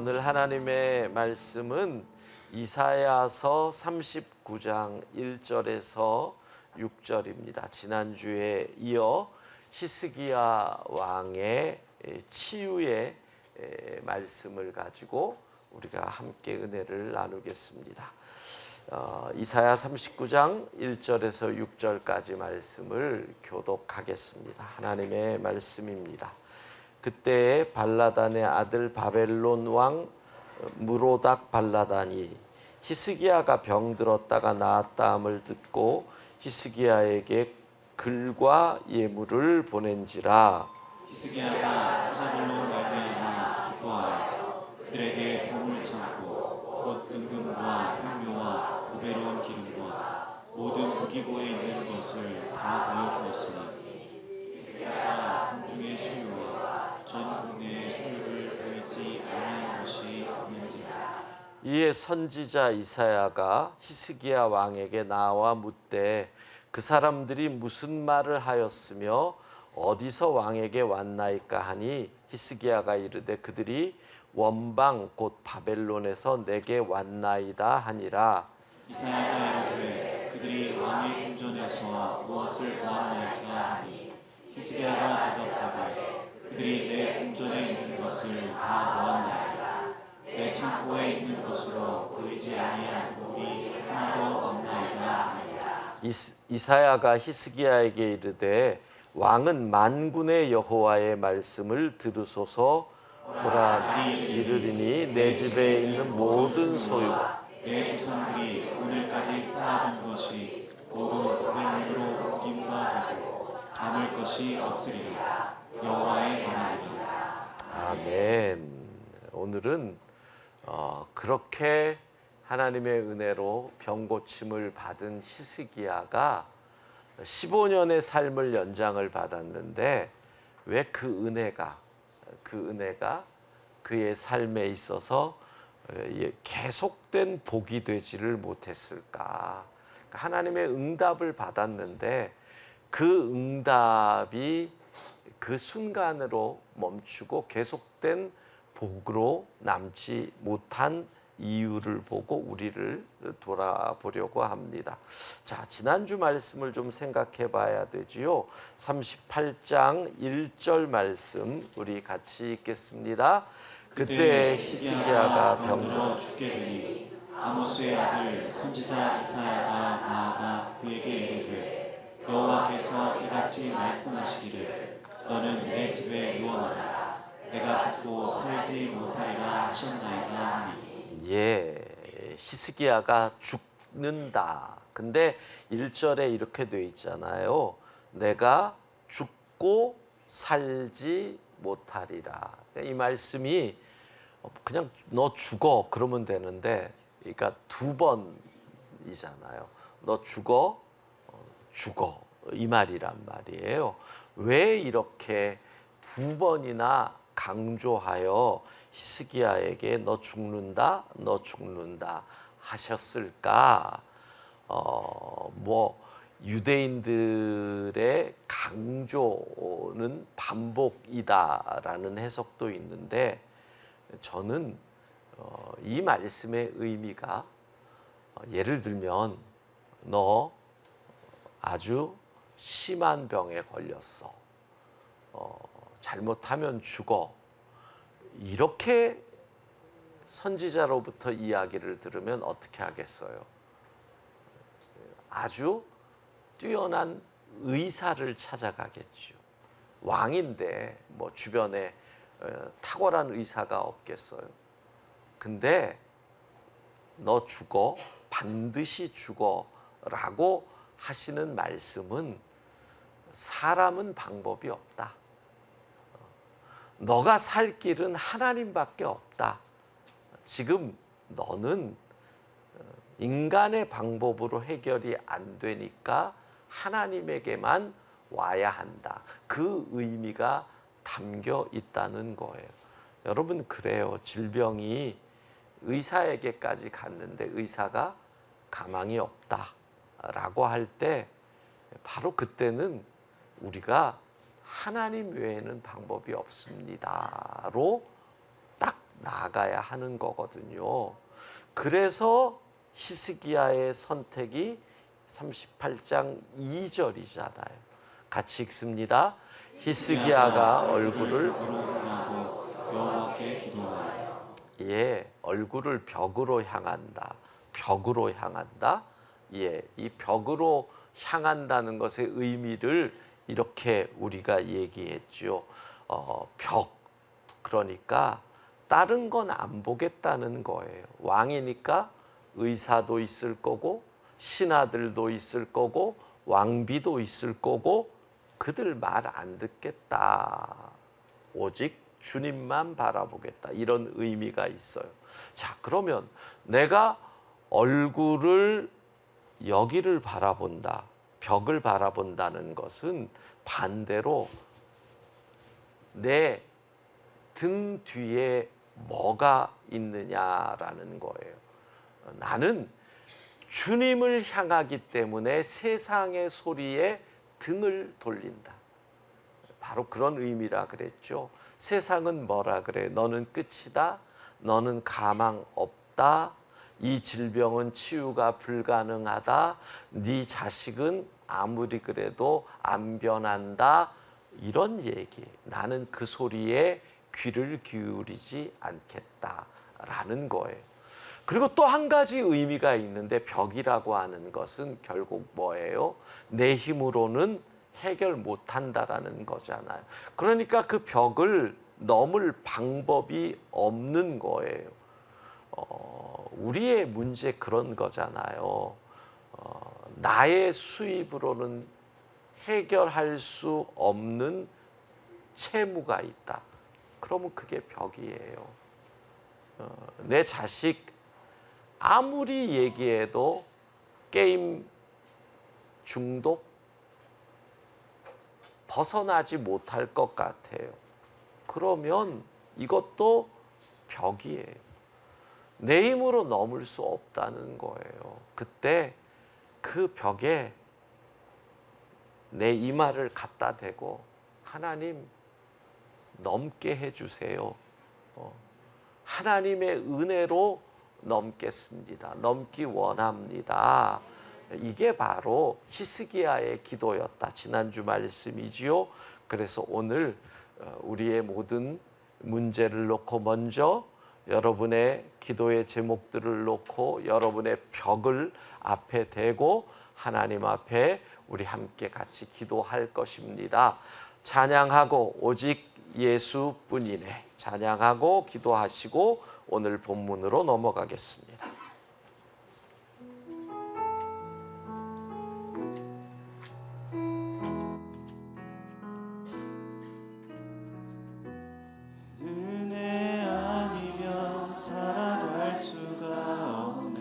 오늘 하나님의 말씀은 이사야서 39장 1절에서 6절입니다. 지난주에 이어 히스기야 왕의 치유의 말씀을 가지고 우리가 함께 은혜를 나누겠습니다. 이사야 39장 1절에서 6절까지 말씀을 교독하겠습니다. 하나님의 말씀입니다. 그때에 발라단의 아들 바벨론 왕 무로닥 발라단이 히스기야가 병들었다가 나았다함을 듣고 히스기야에게 글과 예물을 보낸지라. 히스기야가 사사들로 말미암아 기뻐하여 그들에게 복을 참고 곧 은금과 향료와 보배로운 기름과 모든 무기고에 있는 것을 다 보여주었으니 히스기야가 궁중의 소유와 전 국내의 소유를 보이지 아니한 것이 없는지라. 이에 선지자 이사야가 히스기야 왕에게 나와 묻되 그 사람들이 무슨 말을 하였으며 어디서 왕에게 왔나이까 하니 히스기야가 이르되 그들이 원방 곧 바벨론에서 내게 왔나이다 하니라. 이사야가 이르되 그들이 왕의 궁전에서 무엇을 보았나이까 하니 히스기야가 대답하되 그들이 내 궁전에 있는 것을 다 보았나이다. 내 창고에 있는 것으로 보이지 아니한 볼이 하나도 없나이다 하니라. 이사야가 히스기야에게 이르되 왕은 만군의 여호와의 말씀을 들으소서. 보라, 이르리니 내 집에 있는 모든 소유와 내 조상들이 오늘까지 쌓아둔 것이 모두 바벨론으로 옮김바 되고 남을 것이 없으리라. 여호와의 말이니라. 아멘. 오늘은 그렇게 하나님의 은혜로 병고침을 받은 히스기야가 15년의 삶을 연장을 받았는데 왜 그 은혜가 그의 삶에 있어서 계속된 복이 되지를 못했을까? 하나님의 응답을 받았는데 그 응답이 그 순간으로 멈추고 계속된 복으로 남지 못한 이유를 보고 우리를 돌아보려고 합니다. 자, 지난주 말씀을 좀 생각해 봐야 되지요. 38장 1절 말씀 우리 같이 읽겠습니다. 그때 히스기야가 병들어 죽게 되니 아모스의 아들 선지자 이사야가 나아가 그에게 이르되 여호와께서 이같이 말씀하시기를 너는 내 집에 누워나라 내가 죽고 살지 못하리라 하셨나이다 하니. 히스기야가 죽는다. 근데 1절에 이렇게 돼 있잖아요. 내가 죽고 살지 못하리라. 이 말씀이 그냥 너 죽어 그러면 되는데, 그러니까 두 번이잖아요. 너 죽어, 죽어 이 말이란 말이에요. 왜 이렇게 두 번이나 강조하여 히스기야에게 너 죽는다, 너 죽는다 하셨을까? 유대인들의 강조는 반복이다라는 해석도 있는데 저는 이 말씀의 의미가 예를 들면 너 아주 심한 병에 걸렸어. 잘못하면 죽어. 이렇게 선지자로부터 이야기를 들으면 어떻게 하겠어요? 아주 뛰어난 의사를 찾아가겠죠. 왕인데 뭐 주변에 탁월한 의사가 없겠어요. 근데 너 죽어, 반드시 죽어 라고 하시는 말씀은 사람은 방법이 없다. 너가 살 길은 하나님밖에 없다. 지금 너는 인간의 방법으로 해결이 안 되니까 하나님에게만 와야 한다. 그 의미가 담겨 있다는 거예요. 여러분, 그래요. 질병이 의사에게까지 갔는데 의사가 가망이 없다라고 할 때 바로 그때는 우리가 하나님 외에는 방법이 없습니다로 딱 나아가야 하는 거거든요. 그래서 히스기야의 선택이 38장 2절이잖아요. 같이 읽습니다. 히스기야가 얼굴을 여호와께 기도하여. 예, 얼굴을 벽으로 향한다. 벽으로 향한다. 예, 이 벽으로 향한다는 것의 의미를 이렇게 우리가 얘기했죠. 벽, 그러니까 다른 건 안 보겠다는 거예요. 왕이니까 의사도 있을 거고 신하들도 있을 거고 왕비도 있을 거고 그들 말 안 듣겠다. 오직 주님만 바라보겠다. 이런 의미가 있어요. 자, 그러면 내가 얼굴을 여기를 바라본다. 벽을 바라본다는 것은 반대로 내 등 뒤에 뭐가 있느냐라는 거예요. 나는 주님을 향하기 때문에 세상의 소리에 등을 돌린다. 바로 그런 의미라 그랬죠. 세상은 뭐라 그래? 너는 끝이다. 너는 가망 없다. 이 질병은 치유가 불가능하다. 네 자식은 아무리 그래도 안 변한다. 이런 얘기. 나는 그 소리에 귀를 기울이지 않겠다라는 거예요. 그리고 또 한 가지 의미가 있는데 벽이라고 하는 것은 결국 뭐예요? 내 힘으로는 해결 못한다라는 거잖아요. 그러니까 그 벽을 넘을 방법이 없는 거예요. 우리의 문제 그런 거잖아요. 나의 수입으로는 해결할 수 없는 채무가 있다. 그러면 그게 벽이에요. 내 자식 아무리 얘기해도 게임 중독 벗어나지 못할 것 같아요. 그러면 이것도 벽이에요. 내 힘으로 넘을 수 없다는 거예요. 그때 그 벽에 내 이마를 갖다 대고 하나님 넘게 해주세요. 하나님의 은혜로 넘겠습니다. 넘기 원합니다. 이게 바로 히스기야의 기도였다. 지난주 말씀이지요. 그래서 오늘 우리의 모든 문제를 놓고 먼저 여러분의 기도의 제목들을 놓고 여러분의 벽을 앞에 대고 하나님 앞에 우리 함께 같이 기도할 것입니다. 찬양하고 오직 예수뿐이네. 찬양하고 기도하시고 오늘 본문으로 넘어가겠습니다. 은혜 아니면 살아갈 수가 없네.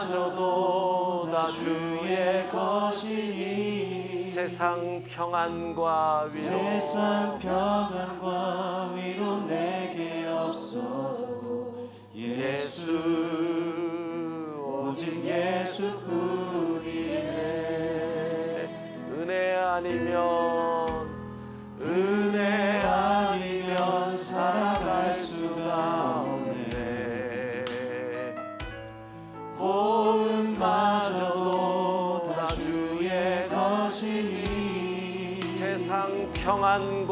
호흡마저도 다 주의 것이니 세상 평안과 위로 세상 평안과 위로 내게 없어도 예수 오직 예수뿐이네. 은혜 아니면 살아갈 수가 없네. 호흡마저도 다 주의 것이니 세상 평안과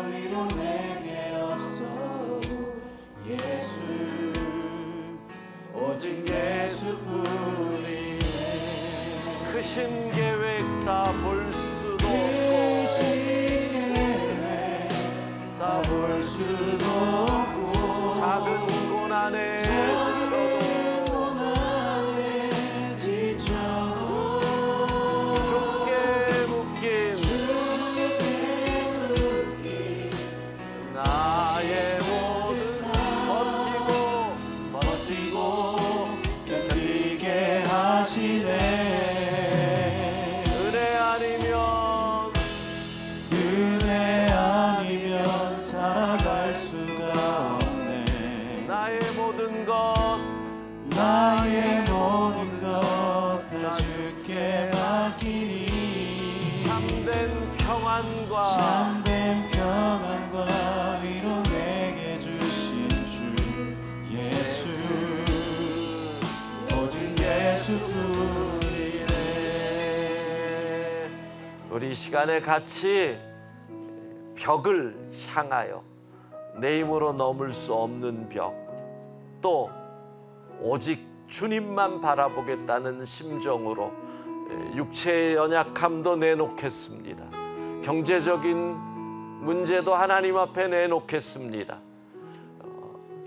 위로 내게 없어도 예수 오직 예수뿐이네. 크신 계획 다 볼 수도 다 볼 수도 없고 작은 고난에 지쳐도 죽게 묶인 나의 모든 버티고 견디게 하시네. 은혜 아니면 평안과 참된 평안과 위로 내게 주신 주 예수 오직 예수뿐이네. 우리 이 시간에 같이 벽을 향하여 내 힘으로 넘을 수 없는 벽, 또 오직 주님만 바라보겠다는 심정으로 육체의 연약함도 내놓겠습니다. 경제적인 문제도 하나님 앞에 내놓겠습니다.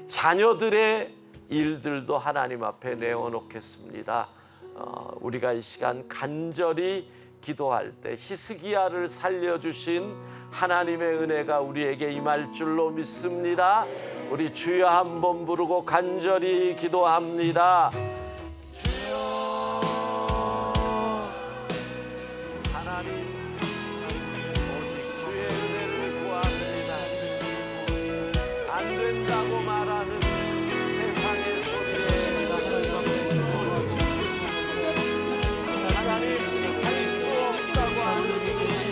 자녀들의 일들도 하나님 앞에 내어놓겠습니다. 우리가 이 시간 간절히 기도할 때 히스기야를 살려주신 하나님의 은혜가 우리에게 임할 줄로 믿습니다. 우리 주여 한번 부르고 간절히 기도합니다. 주여, 하나님, 오직 주의 은혜를 구합니다. 안 된다고 말하는 세상의 소리에 하나님, 할 수 없다고 하는 것에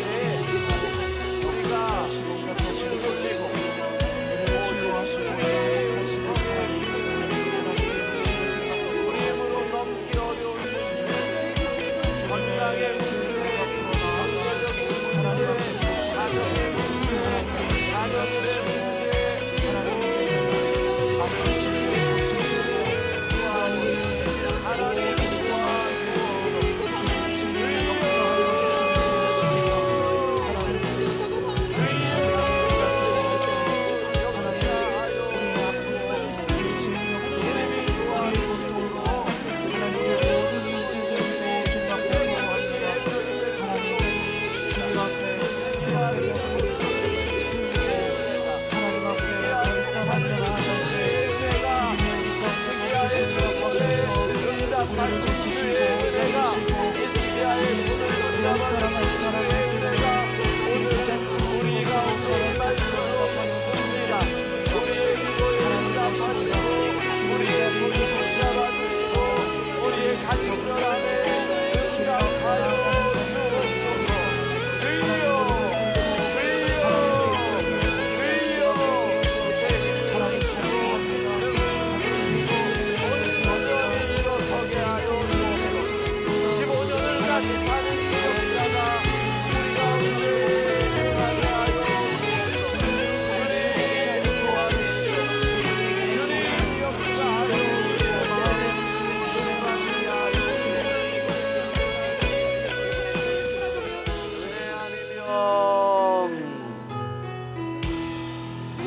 우리가 힘을 돌리고 오직 주의 우리 힘으로 넘기 어려운 문제, 건강의 문제, 경제적인 문제, 가정의 문제, 자녀들의 문제, 하나님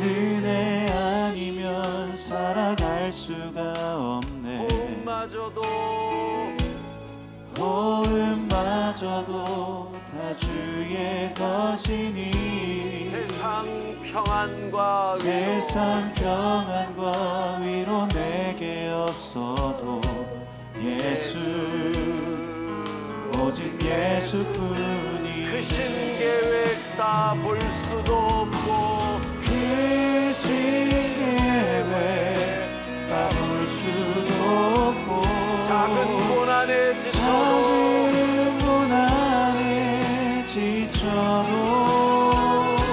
은혜 아니면 살아갈 수가 없네. 호흡마저도 다 주의 것이니 세상 평안과 위로 내게 없어도 예수 오직 예수뿐이 크신 계획 다 볼 수도 없고 크신 계획 다 볼 수도 없고 작은 고난에 지쳐도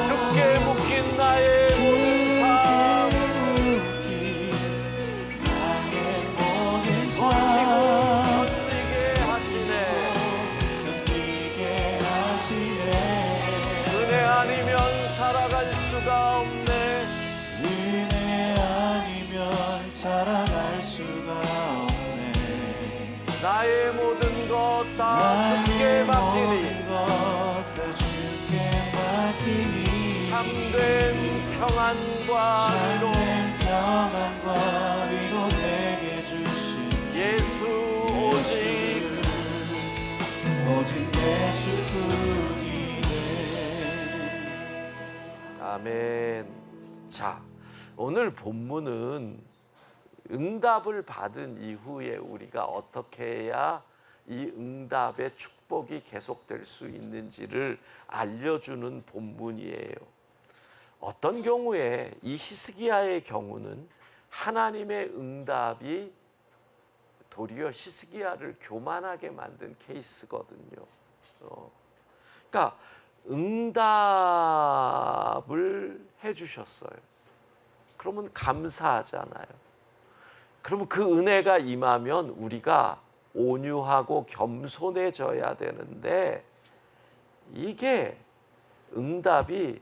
죽게 묶인 나의 모든 삶 견디게 하시네. 은혜 아니면 살아갈 수가 없네. 은혜 아니면 살아갈 수가 없네. 나의 모든 것 다 주께 맡기니 참된 평안과 위로 내게 주신 예수 오직 예수뿐이네. 아멘. 자, 오늘 본문은 응답을 받은 이후에 우리가 어떻게 해야 이 응답의 축복이 계속될 수 있는지를 알려주는 본문이에요. 어떤 경우에 이 히스기야의 경우는 하나님의 응답이 도리어 히스기야를 교만하게 만든 케이스거든요. 그러니까 응답을 해주셨어요. 그러면 감사하잖아요. 그러면 그 은혜가 임하면 우리가 온유하고 겸손해져야 되는데 이게 응답이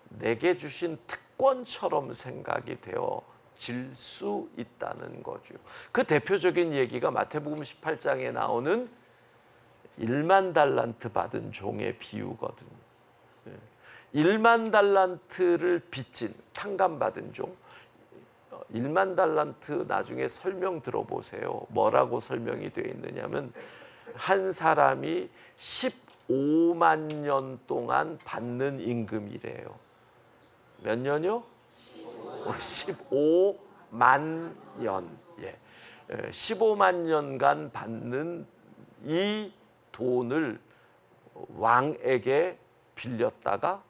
내게 주신 특권처럼 생각이 되어질 수 있다는 거죠. 그 대표적인 얘기가 마태복음 18장에 나오는 1만 달란트 받은 종의 비유거든요. 1만 달란트를 빚진 탕감받은 종, 1만 달란트 나중에 설명 들어보세요. 뭐라고 설명이 되어 있느냐면 한 사람이 15만 년 동안 받는 임금이래요. 몇 년이요? 15만 년. 예. 15만 년간 받는 이 돈을 왕에게 빌렸다가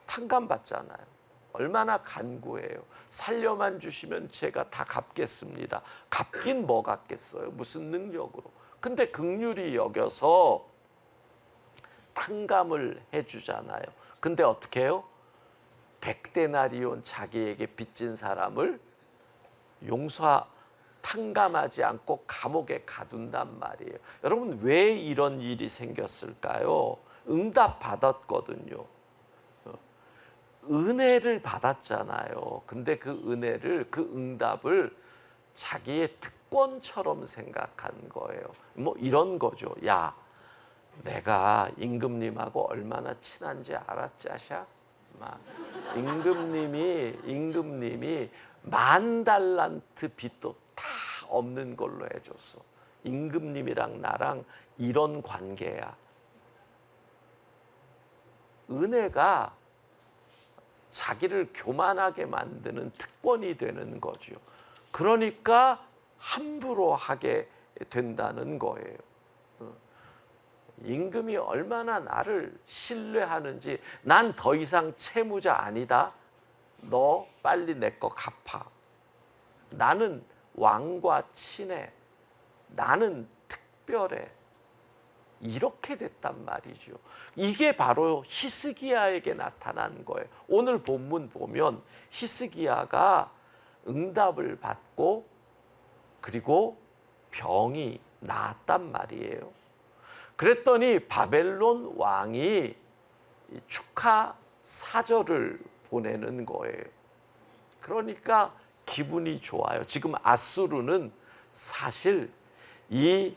탕감받잖아요. 얼마나 간구해요. 살려만 주시면 제가 다 갚겠습니다. 갚긴 뭐 갚겠어요. 무슨 능력으로. 근데 긍휼히 여겨서 탕감을 해주잖아요. 근데 어떻게 해요? 100데나리온 자기에게 빚진 사람을 탕감하지 않고 감옥에 가둔단 말이에요. 여러분 왜 이런 일이 생겼을까요? 응답 받았거든요. 은혜를 받았잖아요. 근데 그 은혜를, 그 응답을 자기의 특권처럼 생각한 거예요. 뭐 이런 거죠. 야, 내가 임금님하고 얼마나 친한지 알았지, 아샤? 임금님이 10,000달란트 빚도 다 없는 걸로 해줬어. 임금님이랑 나랑 이런 관계야. 은혜가 자기를 교만하게 만드는 특권이 되는 거죠. 그러니까 함부로 하게 된다는 거예요. 임금이 얼마나 나를 신뢰하는지, 난 더 이상 채무자 아니다. 너 빨리 내 거 갚아. 나는 왕과 친해. 나는 특별해. 이렇게 됐단 말이죠. 이게 바로 히스기야에게 나타난 거예요. 오늘 본문 보면 히스기야가 응답을 받고 그리고 병이 나았단 말이에요. 그랬더니 바벨론 왕이 축하 사절을 보내는 거예요. 그러니까 기분이 좋아요. 지금 아수르는 사실 이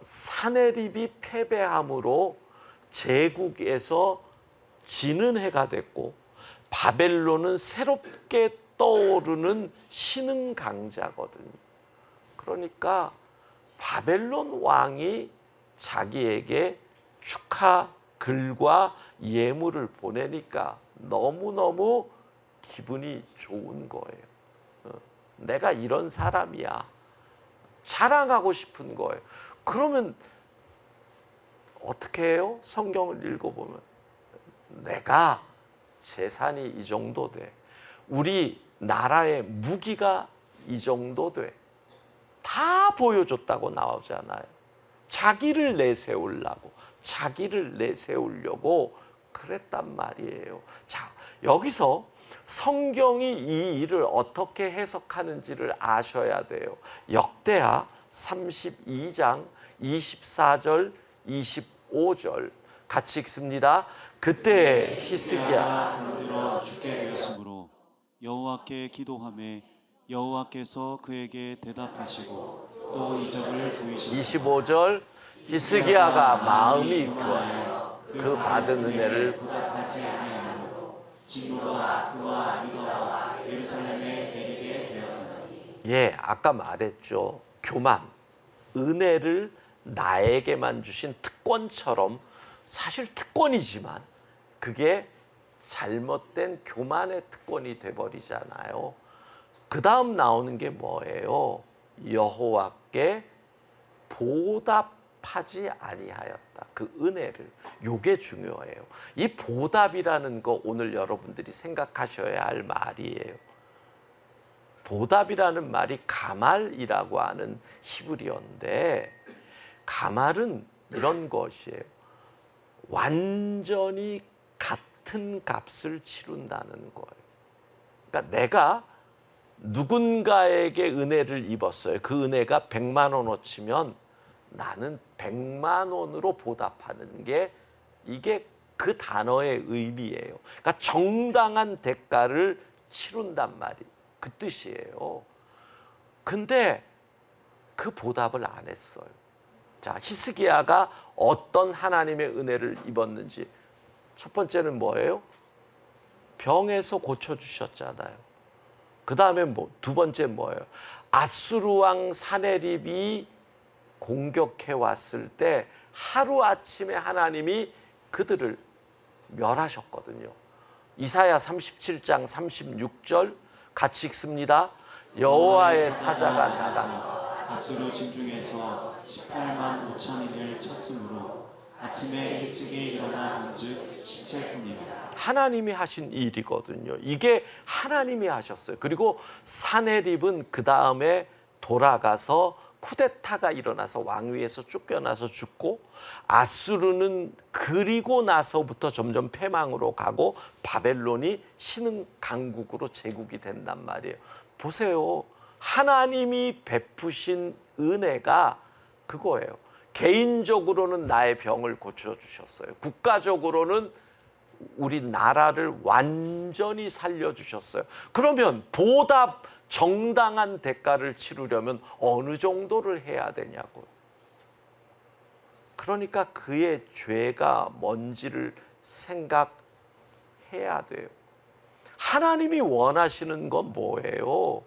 사네립이 패배함으로 제국에서 지는 해가 됐고 바벨론은 새롭게 떠오르는 신흥 강자거든요. 그러니까 바벨론 왕이 자기에게 축하 글과 예물을 보내니까 너무너무 기분이 좋은 거예요. 내가 이런 사람이야. 자랑하고 싶은 거예요. 그러면 어떻게 해요? 성경을 읽어보면 내가 재산이 이 정도 돼. 우리 나라의 무기가 이 정도 돼. 다 보여줬다고 나오잖아요. 자기를 내세우려고, 자기를 내세우려고 그랬단 말이에요. 자, 여기서 성경이 이 일을 어떻게 해석하는지를 아셔야 돼요. 역대하 32장 24절 25절 같이 읽습니다. 그때 히스기야 병들어 죽게 되었으므로 여호와께 기도하매 여호와께서 그에게 대답하시고 또 이적을 보이셨으니 25절 히스기야가 마음이 교하여 그 받은 은혜를 보답하지 아니하므로 진노가 그와 유다와 예루살렘에 내리게 되었더니. 예, 아까 말했죠. 교만, 은혜를 나에게만 주신 특권처럼 사실 특권이지만 그게 잘못된 교만의 특권이 돼버리잖아요. 그 다음 나오는 게 뭐예요? 여호와께 보답하지 아니하였다. 그 은혜를. 이게 중요해요. 이 보답이라는 거 오늘 여러분들이 생각하셔야 할 말이에요. 보답이라는 말이 가말이라고 하는 히브리어인데 가말은 이런 것이에요. 완전히 같은 값을 치른다는 거예요. 그러니까 내가 누군가에게 은혜를 입었어요. 그 은혜가 100만 원어치면 나는 100만 원으로 보답하는 게 이게 그 단어의 의미예요. 그러니까 정당한 대가를 치른단 말이 그 뜻이에요. 근데 그 보답을 안 했어요. 자, 히스기야가 어떤 하나님의 은혜를 입었는지 첫 번째는 뭐예요? 병에서 고쳐주셨잖아요. 그 다음에 두 번째 뭐예요? 아수르 왕 사네립이 공격해 왔을 때 하루아침에 하나님이 그들을 멸하셨거든요. 이사야 37장 36절 같이 읽습니다. 여호와의 사자가 나가서 아수르 진중에서 18만 5천인을 쳤으므로 아침에 일찍이 일어나 본즉 시체뿐이라. 하나님이 하신 일이거든요. 이게 하나님이 하셨어요. 그리고 사네립은 그 다음에 돌아가서 쿠데타가 일어나서 왕위에서 쫓겨나서 죽고, 아수르는 그리고 나서부터 점점 패망으로 가고 바벨론이 신흥 강국으로 제국이 된단 말이에요. 보세요. 하나님이 베푸신 은혜가 그거예요. 개인적으로는 나의 병을 고쳐주셨어요. 국가적으로는 우리 나라를 완전히 살려주셨어요. 그러면 보답, 정당한 대가를 치르려면 어느 정도를 해야 되냐고요. 그러니까 그의 죄가 뭔지를 생각해야 돼요. 하나님이 원하시는 건 뭐예요?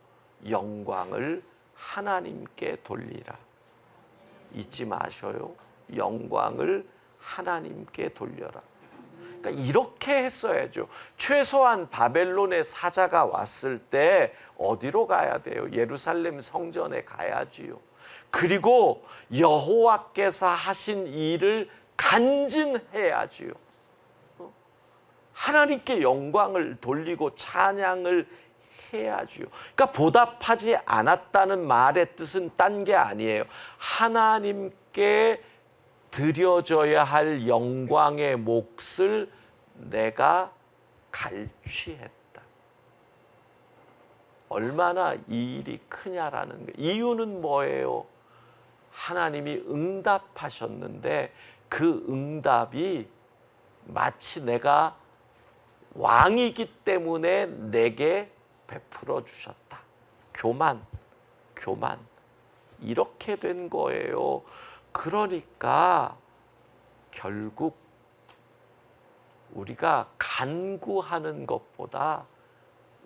영광을 하나님께 돌리라. 잊지 마셔요. 영광을 하나님께 돌려라. 그러니까 이렇게 했어야죠. 최소한 바벨론의 사자가 왔을 때 어디로 가야 돼요? 예루살렘 성전에 가야지요. 그리고 여호와께서 하신 일을 간증해야지요. 하나님께 영광을 돌리고 찬양을 해야지요. 그러니까 보답하지 않았다는 말의 뜻은 딴 게 아니에요. 하나님께 드려져야 할 영광의 몫을 내가 갈취했다. 얼마나 이 일이 크냐라는 거예요. 이유는 뭐예요? 하나님이 응답하셨는데 그 응답이 마치 내가 왕이기 때문에 내게 베풀어 주셨다. 교만 이렇게 된 거예요. 그러니까 결국 우리가 간구하는 것보다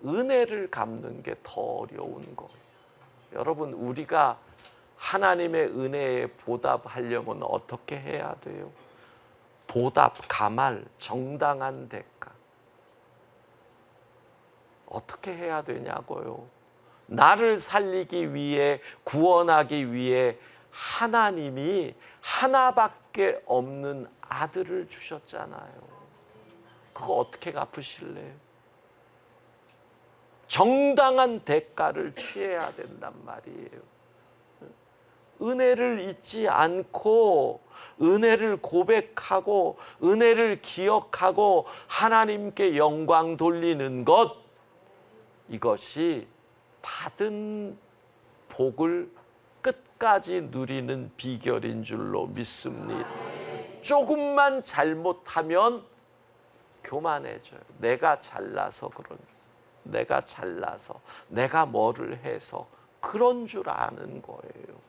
은혜를 갚는 게 더 어려운 거예요. 여러분, 우리가 하나님의 은혜에 보답하려면 어떻게 해야 돼요? 보답, 가말, 정당한 대가. 어떻게 해야 되냐고요. 나를 살리기 위해, 구원하기 위해 하나님이 하나밖에 없는 아들을 주셨잖아요. 그거 어떻게 갚으실래요? 정당한 대가를 취해야 된단 말이에요. 은혜를 잊지 않고 은혜를 고백하고 은혜를 기억하고 하나님께 영광 돌리는 것, 이것이 받은 복을 끝까지 누리는 비결인 줄로 믿습니다. 조금만 잘못하면 교만해져요. 내가 잘나서 내가 잘나서, 내가 뭐를 해서 그런 줄 아는 거예요.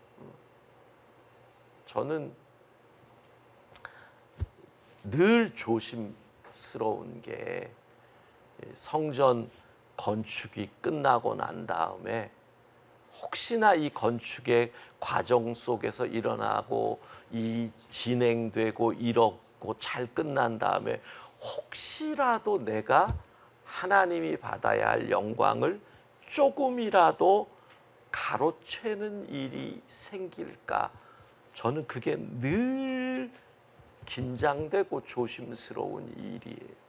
저는 늘 조심스러운 게, 성전 건축이 끝나고 난 다음에 혹시나 이 건축의 과정 속에서 일어나고 이 진행되고 이렇고 잘 끝난 다음에 혹시라도 내가 하나님이 받아야 할 영광을 조금이라도 가로채는 일이 생길까, 저는 그게 늘 긴장되고 조심스러운 일이에요.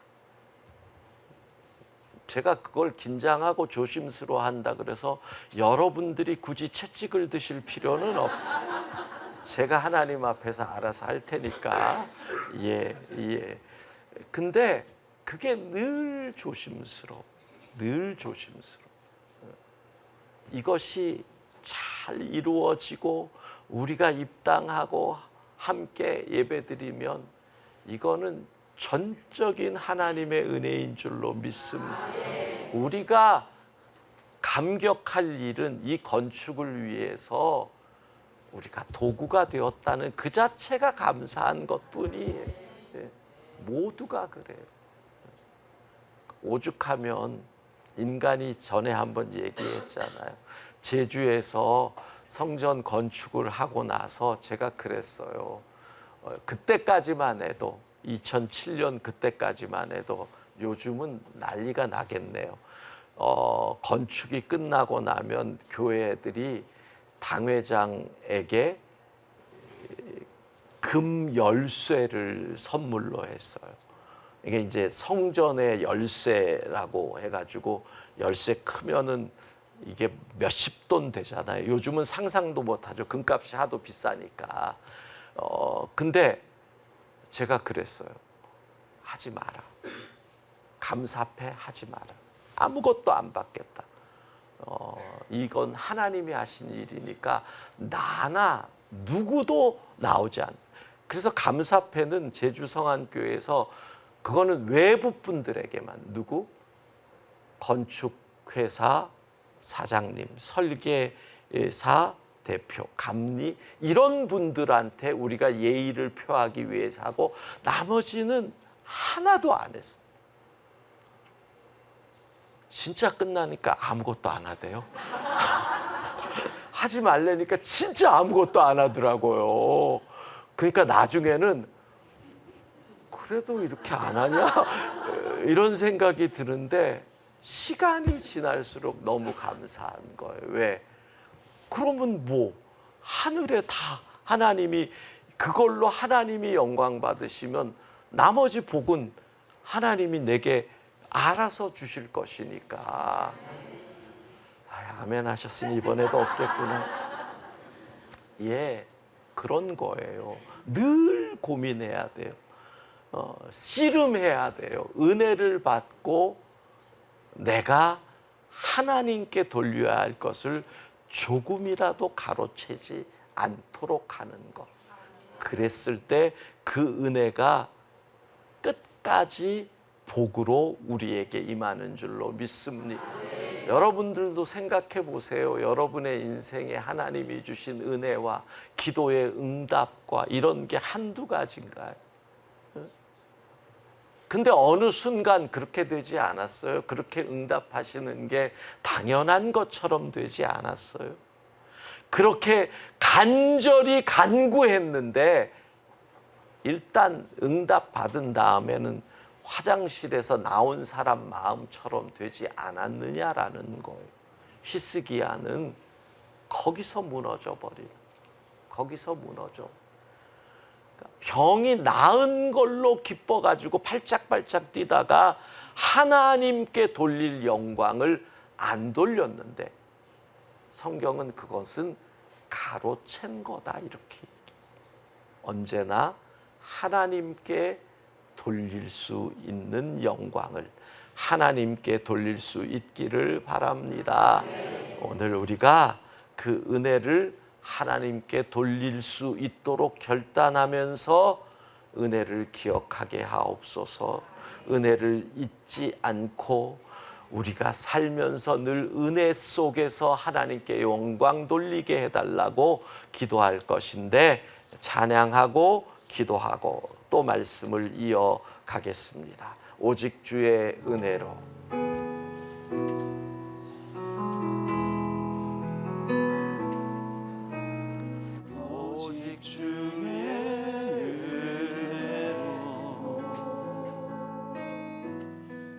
제가 그걸 긴장하고 조심스러워 한다 그래서 여러분들이 굳이 채찍을 드실 필요는 없어요. 제가 하나님 앞에서 알아서 할 테니까. 예, 예. 근데 그게 늘 조심스러워. 늘 조심스러워. 이것이 잘 이루어지고 우리가 입당하고 함께 예배드리면 이거는 전적인 하나님의 은혜인 줄로 믿습니다. 우리가 감격할 일은 이 건축을 위해서 우리가 도구가 되었다는 그 자체가 감사한 것뿐이에요. 예, 모두가 그래요. 오죽하면 인간이 전에 한번 얘기했잖아요. 제주에서 성전 건축을 하고 나서 제가 그랬어요. 그때까지만 해도 2007년 그때까지만 해도 요즘은 난리가 나겠네요. 건축이 끝나고 나면 교회들이 당회장에게 금 열쇠를 선물로 했어요. 이게 이제 성전의 열쇠라고 해가지고 열쇠 크면은 이게 몇십 돈 되잖아요. 요즘은 상상도 못하죠. 금값이 하도 비싸니까. 근데 제가 그랬어요. 하지 마라. 감사패 하지 마라. 아무것도 안 받겠다. 이건 하나님이 하신 일이니까 나나 누구도 나오지 않아. 그래서 감사패는 제주 성안교회에서 그거는 외부 분들에게만, 누구? 건축회사 사장님, 설계사 대표, 감리, 이런 분들한테 우리가 예의를 표하기 위해서 하고 나머지는 하나도 안 했어. 진짜 끝나니까 아무것도 안 하대요. 하지 말라니까 진짜 아무것도 안 하더라고요. 그러니까 나중에는 그래도 이렇게 안 하냐? 이런 생각이 드는데 시간이 지날수록 너무 감사한 거예요. 왜? 그러면 뭐 하늘에 다 하나님이, 그걸로 하나님이 영광 받으시면 나머지 복은 하나님이 내게 알아서 주실 것이니까. 아멘 하셨으니 이번에도 없겠구나. 예, 그런 거예요. 늘 고민해야 돼요. 씨름해야 돼요. 은혜를 받고 내가 하나님께 돌려야 할 것을 조금이라도 가로채지 않도록 하는 것. 그랬을 때 그 은혜가 끝까지 복으로 우리에게 임하는 줄로 믿습니다. 여러분들도 생각해 보세요. 여러분의 인생에 하나님이 주신 은혜와 기도의 응답과 이런 게 한두 가지인가요? 근데 어느 순간 그렇게 되지 않았어요? 그렇게 응답하시는 게 당연한 것처럼 되지 않았어요? 그렇게 간절히 간구했는데 일단 응답 받은 다음에는 화장실에서 나온 사람 마음처럼 되지 않았느냐라는 거예요. 히스기야는 거기서 무너져 버리는, 거기서 무너져. 병이 나은 걸로 기뻐가지고 팔짝팔짝 뛰다가 하나님께 돌릴 영광을 안 돌렸는데 성경은 그것은 가로챈 거다 이렇게 얘기해요. 언제나 하나님께 돌릴 수 있는 영광을 하나님께 돌릴 수 있기를 바랍니다. 오늘 우리가 그 은혜를 하나님께 돌릴 수 있도록 결단하면서 은혜를 기억하게 하옵소서. 은혜를 잊지 않고 우리가 살면서 늘 은혜 속에서 하나님께 영광 돌리게 해달라고 기도할 것인데, 찬양하고 기도하고 또 말씀을 이어가겠습니다. 오직 주의 은혜로. 오직 주의 은혜로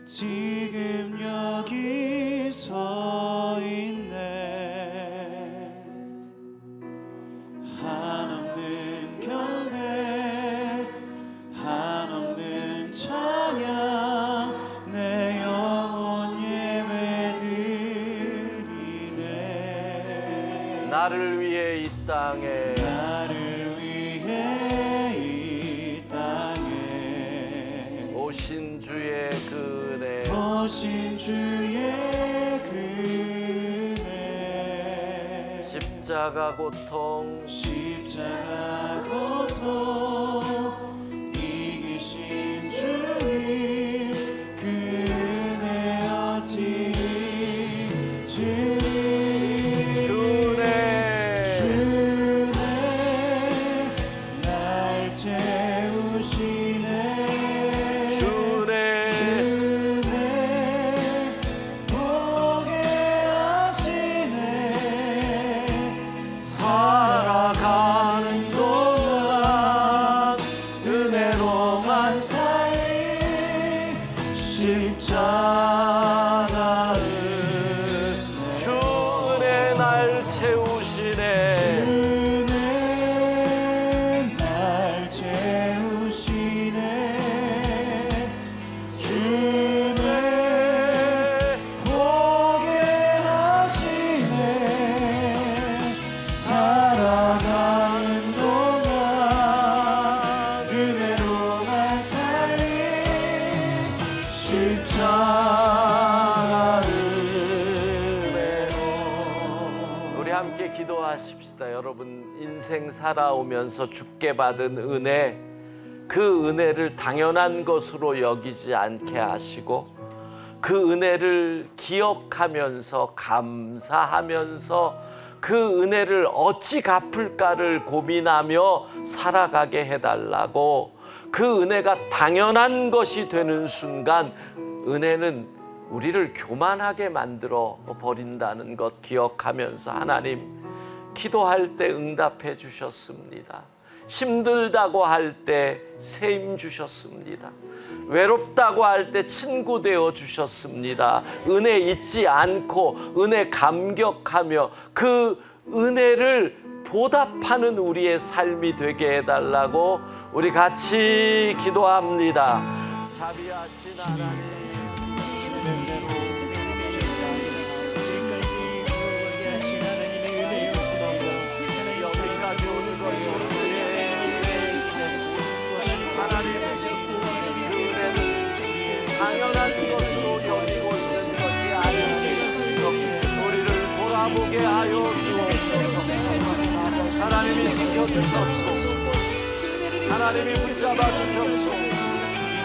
지금 여기 서 있네. 한없는 경배, 한없는 찬양, 내 영혼 예배드리네. 나를 위해 이 땅에 나를 위해 이 땅에 오신 주의 그 은혜 오신 주의 그 은혜 십자가 고통 십자가 고통 이기신 주님 그 은혜 어찌 주네 날 채우시네 주네 보게 하시네 살아가는 동안 은혜로만 살리 십자가 주 은혜 날 채우시네 주는 날 채우시네 주는 보게 하시네 살아가는 동안 은혜로만 살리 십자가 은혜로 우리 함께 기도하십시다. 여러분 인생 살아오면서 주께 받은 은혜 그 은혜를 당연한 것으로 여기지 않게 하시고 그 은혜를 기억하면서 감사하면서 그 은혜를 어찌 갚을까를 고민하며 살아가게 해달라고 그 은혜가 당연한 것이 되는 순간 은혜는 우리를 교만하게 만들어 버린다는 것 기억하면서 하나님 기도할 때 응답해 주셨습니다. 힘들다고 할 때 세임 주셨습니다. 외롭다고 할 때 친구 되어 주셨습니다. 은혜 잊지 않고 은혜 감격하며 그 은혜를 보답하는 우리의 삶이 되게 해달라고 우리 같이 기도합니다. 자비하신 하나님 여기까지 오는 것이 주의 하나님 그 은혜는 당연한 것으로 여기고 있는 것이 아니니 우리를 돌아보게 하여 주옵소서. 하나님이 지켜주셨고 하나님이 붙잡아 주셨고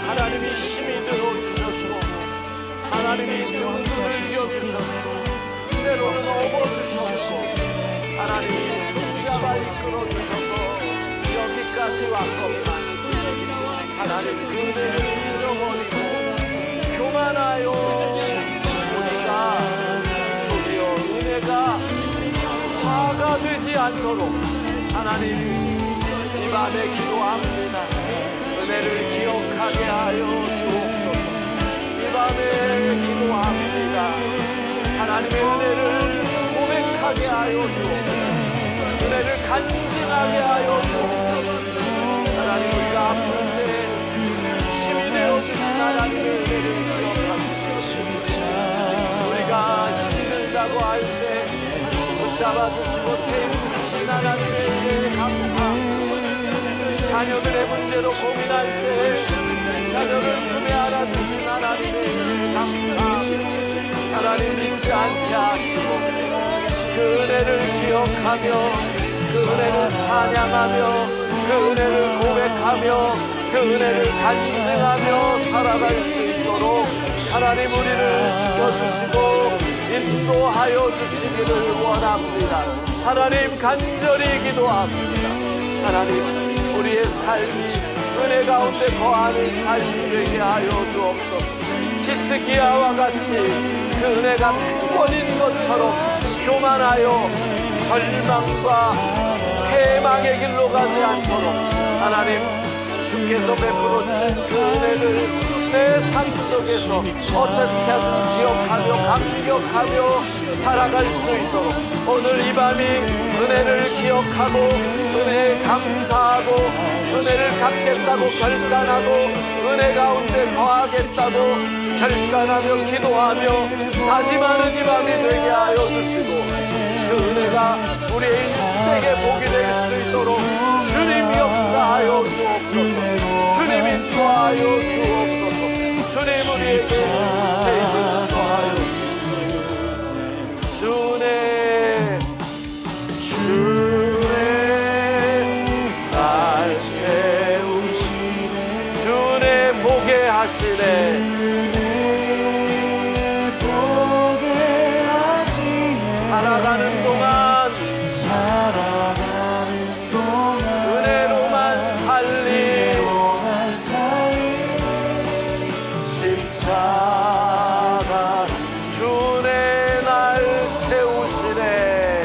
하나님이 힘이 되어 주셨고 하나님이 등 두들겨 주셨고 때로는 업어 주셨고 하나님이 손잡아 이끌어 주셔서 여기까지 왔건만 하나님 그 은혜를 잊어버리고 교만하여 우리가 도리어 은혜가 화가 되지 않도록 하나님 이 밤에 기도합니다. 은혜를 기억하게 하여 주옵소서. 이 밤에 기도합니다. 하나님의 은혜를 고백하게 하여 주옵소서. 은혜를 간증하게 하여 주옵소서. 하나님 우리가 아플 때 힘이 되어주신 하나님의 은혜를 기억하시옵소서. 우리가 힘들다고 할 때 붙잡아주시고 세워주신 하나님의 은혜에 감사합니다. 자녀들의 문제로 고민할 때 자녀를 품에 안아주신 하나님의 은혜에 감사합니다. 하나님 잊지 않게 하시고 그 은혜를 기억하며 그 은혜를 찬양하며 그 은혜를 고백하며 그 은혜를 간증하며 살아갈 수 있도록 하나님 우리를 지켜주시고 인도하여 주시기를 원합니다. 하나님 간절히 기도합니다. 하나님 우리의 삶이 은혜 가운데 거하는 삶이 되게 하여 주옵소서. 히스기야와 같이 그 은혜가 특권인 것처럼 교만하여 절망과 해망의 길로 가지 않도록 하나님 주께서 베풀어 주신 그 은혜를 내 삶 속에서 어떻게 하든 기억하며 감격하며 살아갈 수 있도록 오늘 이 밤이 은혜를 기억하고 은혜에 감사하고 은혜를 갚겠다고 결단하고 은혜 가운데 거하겠다고 결단하며 기도하며 다짐하는 이 밤이 되게 하여 주시고 그 은혜가 우리의 인생의 복이 될 수 있도록 주님 역사하여 주옵소서. 주님 인도하여 주옵소서. 주님 우리에게 인생을 인도하여 주옵소서. 주네 날 채우시네. 주네 보게 하시네. 살아가는 동안 은혜로만 살리 십자가 주네 날 채우시네.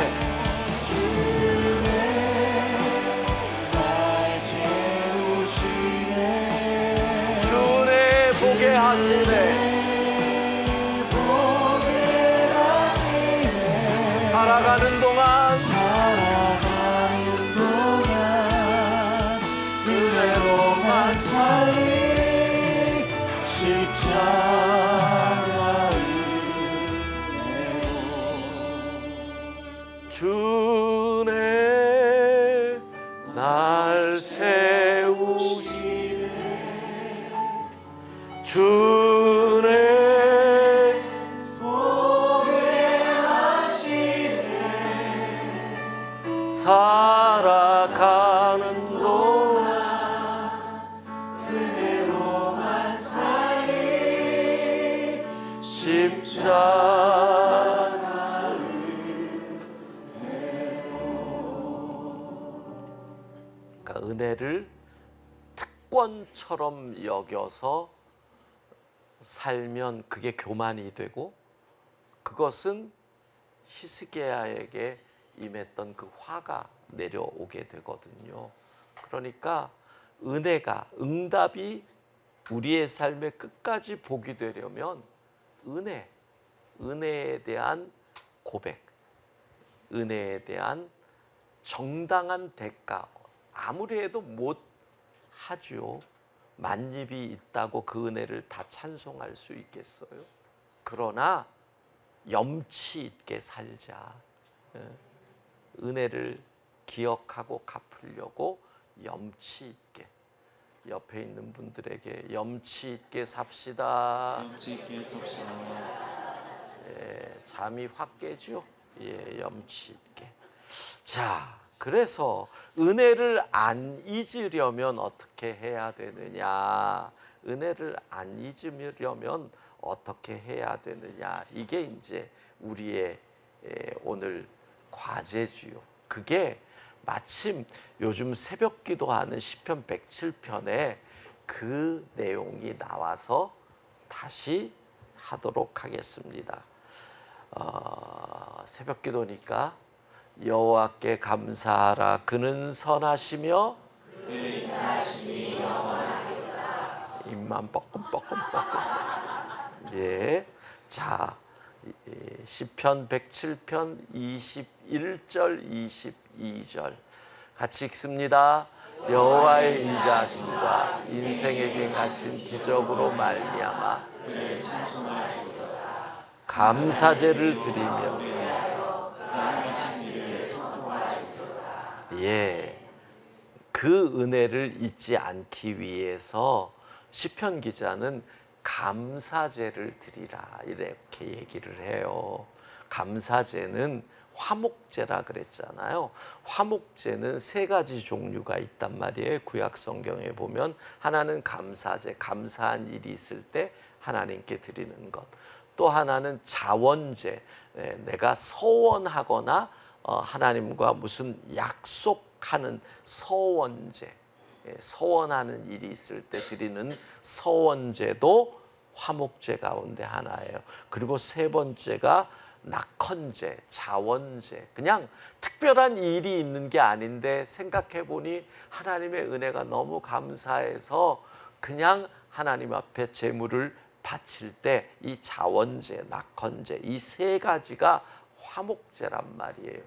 주네 보게 하시네. 살아가는 동안 은혜로만 살리 십자가 은혜로. 주네 날 채우시네. 주네 살아가는 동안 은혜로만 살리 십자가 은혜로. 그러니까 은혜를 특권처럼 여겨서 살면 그게 교만이 되고, 그것은 히스기야에게 임했던 그 화가 내려오게 되거든요. 그러니까 은혜가, 응답이 우리의 삶의 끝까지 복이 되려면 은혜에 대한 고백, 은혜에 대한 정당한 대가, 아무리 해도 못 하죠. 만입이 있다고 그 은혜를 다 찬송할 수 있겠어요? 그러나 염치 있게 살자. 은혜를 기억하고 갚으려고 염치 있게, 옆에 있는 분들에게 염치 있게 삽시다. 염치 있게 삽시다. 예, 잠이 확 깨죠. 예, 염치 있게. 자, 그래서 은혜를 안 잊으려면 어떻게 해야 되느냐? 은혜를 안 잊으려면 어떻게 해야 되느냐? 이게 이제 우리의 오늘 과제지요. 그게 마침 요즘 새벽 기도하는 시편 107편에 그 내용이 나와서 다시 하도록 하겠습니다. 새벽 기도니까 여호와께 감사하라. 그는 선하시며 그의 인자하심이 영원하리로다. 입만 뻐끔뻐끔. 예, 자, 시편 107편 21절 22절 같이 읽습니다. 여호와의 인자하심과 인생의 행하신 기적으로 말미암아 그를 찬송할지어다. 감사제를 드리며 하신 일을 선포할지어다. 예, 그 은혜를 잊지 않기 위해서 시편 기자는 감사제를 드리라 이렇게 얘기를 해요. 감사제는 화목제라 그랬잖아요. 화목제는 세 가지 종류가 있단 말이에요. 구약 성경에 보면 하나는 감사제, 감사한 일이 있을 때 하나님께 드리는 것. 또 하나는 자원제, 내가 서원하거나 하나님과 무슨 약속하는 서원제, 서원하는 일이 있을 때 드리는 서원제도 화목제 가운데 하나예요. 그리고 세 번째가 낙헌제, 자원제. 그냥 특별한 일이 있는 게 아닌데 생각해 보니 하나님의 은혜가 너무 감사해서 그냥 하나님 앞에 제물을 바칠 때 이 자원제, 낙헌제 이 세 가지가 화목제란 말이에요.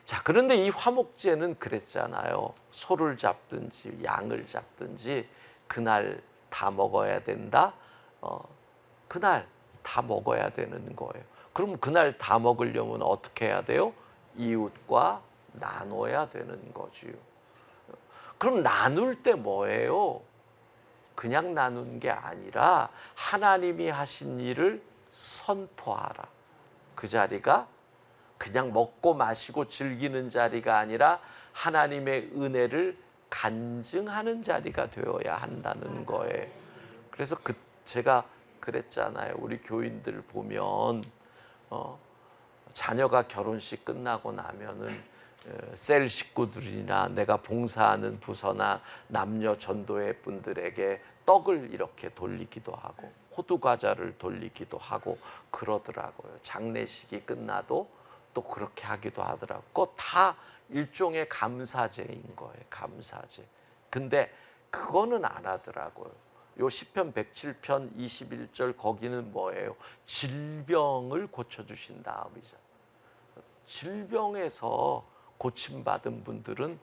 자, 그런데 이 화목제는 그랬잖아요. 소를 잡든지 양을 잡든지 그날 다 먹어야 된다. 그날 다 먹어야 되는 거예요. 그럼 그날 다 먹으려면 어떻게 해야 돼요? 이웃과 나눠야 되는 거지요. 그럼 나눌 때 뭐예요? 그냥 나눈 게 아니라 하나님이 하신 일을 선포하라. 그 자리가 그냥 먹고 마시고 즐기는 자리가 아니라 하나님의 은혜를 간증하는 자리가 되어야 한다는 거예요. 그래서 제가 그랬잖아요. 우리 교인들 보면 자녀가 결혼식 끝나고 나면은 셀 식구들이나 내가 봉사하는 부서나 남녀 전도회 분들에게 떡을 이렇게 돌리기도 하고 호두 과자를 돌리기도 하고 그러더라고요. 장례식이 끝나도 또 그렇게 하기도 하더라고요. 그거 다 일종의 감사제인 거예요. 감사제. 근데 그거는 안 하더라고요. 요 시편 107편 21절 거기는 뭐예요? 질병을 고쳐주신 다음이죠. 질병에서 고침받은 분들은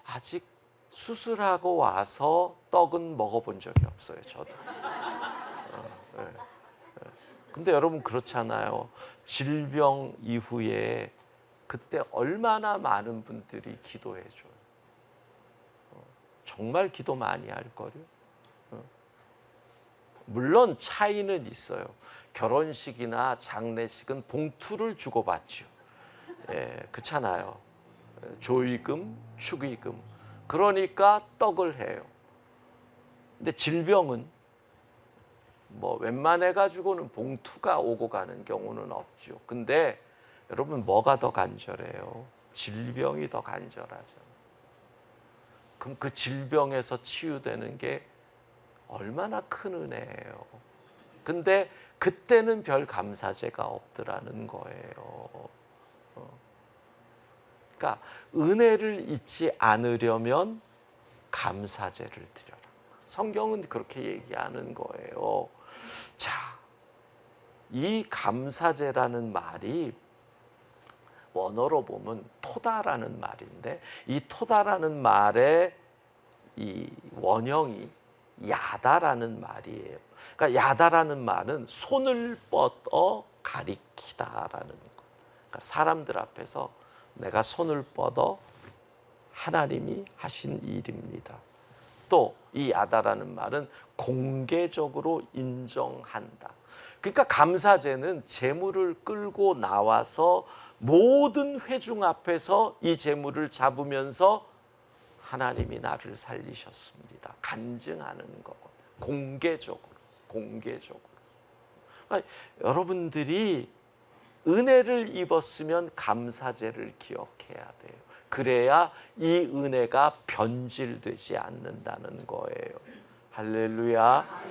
아직 수술하고 와서 떡은 먹어본 적이 없어요. 저도. 근데 여러분 그렇잖아요. 질병 이후에 그때 얼마나 많은 분들이 기도해줘요. 정말 기도 많이 할 거요. 물론 차이는 있어요. 결혼식이나 장례식은 봉투를 주고받죠. 그렇잖아요. 조의금, 축의금. 그러니까 떡을 해요. 근데 질병은 뭐 웬만해 가지고는 봉투가 오고 가는 경우는 없죠. 근데 여러분 뭐가 더 간절해요? 질병이 더 간절하죠. 그럼 그 질병에서 치유되는 게 얼마나 큰 은혜예요. 근데 그때는 별 감사제가 없더라는 거예요. 그러니까 은혜를 잊지 않으려면 감사제를 드려라. 성경은 그렇게 얘기하는 거예요. 자, 이 감사제라는 말이 원어로 보면 토다라는 말인데 이 토다라는 말의 이 원형이 야다라는 말이에요. 그러니까 야다라는 말은 손을 뻗어 가리키다라는 거. 그러니까 사람들 앞에서 내가 손을 뻗어 하나님이 하신 일입니다. 또 이 야다라는 말은 공개적으로 인정한다. 그러니까 감사제는 재물을 끌고 나와서 모든 회중 앞에서 이 재물을 잡으면서 하나님이 나를 살리셨습니다. 간증하는 거거든요. 공개적으로. 그러니까 여러분들이 은혜를 입었으면 감사제를 기억해야 돼요. 그래야 이 은혜가 변질되지 않는다는 거예요. 할렐루야.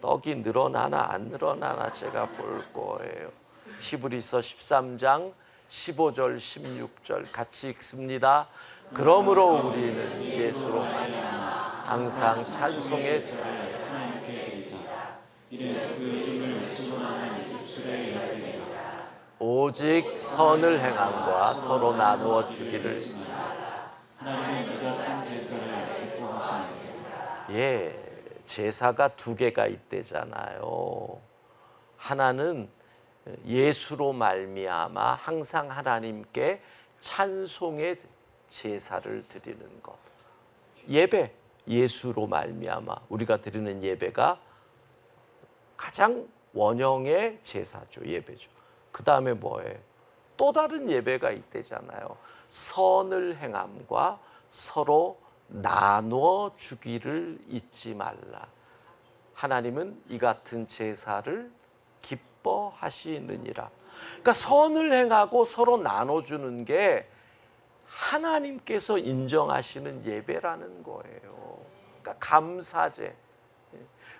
떡이 늘어나나 안 늘어나나 제가 볼 거예요. 히브리서 13장 15절 16절 같이 읽습니다. 그러므로 우리는 예수로 항상 찬송의 하나님께 드리자. 이는 그 이름을 증언하는 입술의 열매이라. 오직 선을 행함과 서로 나누어 주기를. 하나님은 이 같은 제사를 기뻐하시느니라. 제사가 두 개가 있대잖아요. 하나는 예수로 말미암아 항상 하나님께 찬송의 제사를 드리는 것. 예배, 예수로 말미암아 우리가 드리는 예배가 가장 원형의 제사죠. 예배죠. 그 다음에 뭐예요? 또 다른 예배가 있대잖아요. 선을 행함과 서로 나누어 주기를 잊지 말라. 하나님은 이 같은 제사를 기뻐하시느니라. 그러니까 선을 행하고 서로 나눠주는 게 하나님께서 인정하시는 예배라는 거예요. 그러니까 감사제.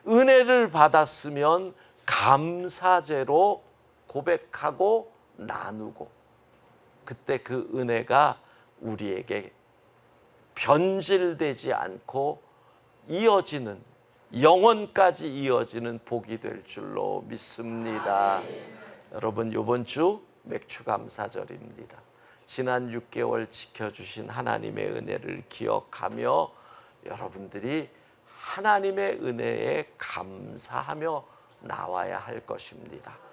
은혜를 받았으면 감사제로 고백하고 나누고 그때 그 은혜가 우리에게 변질되지 않고 이어지는 영원까지 이어지는 복이 될 줄로 믿습니다. 여러분 이번 주 맥주감사절입니다. 지난 6개월 지켜주신 하나님의 은혜를 기억하며 여러분들이 하나님의 은혜에 감사하며 나와야 할 것입니다.